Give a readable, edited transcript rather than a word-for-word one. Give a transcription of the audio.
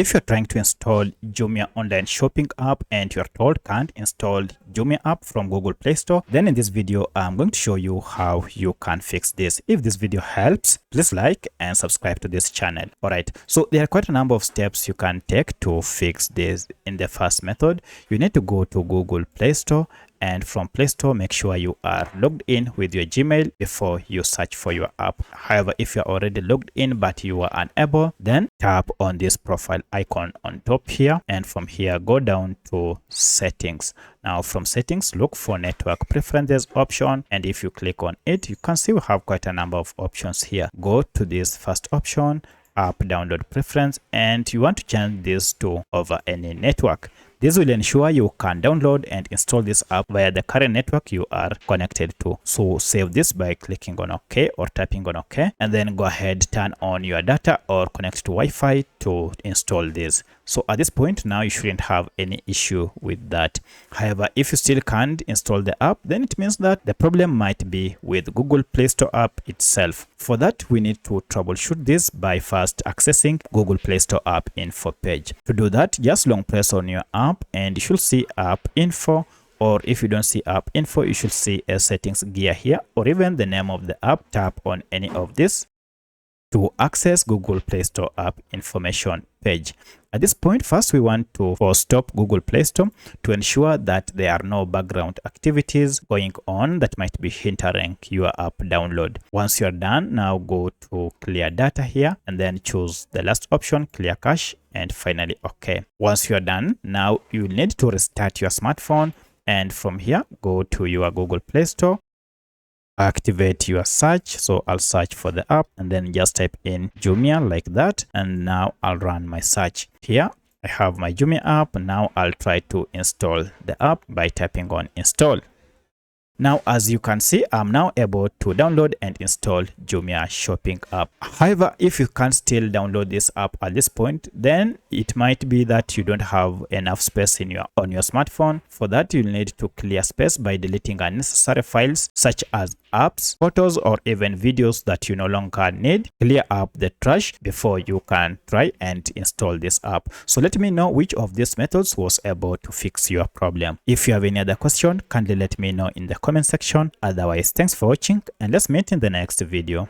If you're trying to install Jumia online shopping app and you're told can't install Jumia app from Google Play Store, then in this video, I'm going to show you how you can fix this. If this video helps, please like and subscribe to this channel. Alright, so there are quite a number of steps you can take to fix this. In the first method, you need to go to Google Play Store, and from Play Store, make sure you are logged in with your Gmail before you search for your app. However, if you're already logged in but you are unable, then tap on this profile icon on top here, and from here go down to settings. Now from settings, look for network preferences option, and if you click on it, you can see we have quite a number of options here. Go to this first option, app download preference, and you want to change this to over any network. This will ensure you can download and install this app via the current network you are connected to. So save this by clicking on OK or tapping on OK, and then go ahead, turn on your data or connect to Wi-Fi to install this. So at this point now you shouldn't have any issue with that. However, if you still can't install the app, then it means that the problem might be with Google Play Store app itself. For that, we need to troubleshoot this by first accessing Google Play Store app info page. To do that, just long press on your app and you should see app info, or if you don't see app info, you should see a settings gear here, or even the name of the app. Tap on any of this to access Google Play Store app information page. At this point, first we want to stop Google Play Store to ensure that there are no background activities going on that might be hindering your app download. Once you're done, now go to clear data here and then choose the last option, clear cache, and finally OK. Once you're done, now you need to restart your smartphone, and from here go to your Google Play Store, activate your search. So I'll search for the app and then just type in Jumia like that, and now I'll run my search. Here I have my Jumia app. Now I'll try to install the app by tapping on install. Now, as you can see, I'm now able to download and install Jumia shopping app. However, if you can't still download this app at this point, then it might be that you don't have enough space on your smartphone. For that, you'll need to clear space by deleting unnecessary files such as apps, photos, or even videos that you no longer need. Clear up the trash before you can try and install this app. So let me know which of these methods was able to fix your problem. If you have any other question, kindly let me know in the comment section. Otherwise, thanks for watching and let's meet in the next video.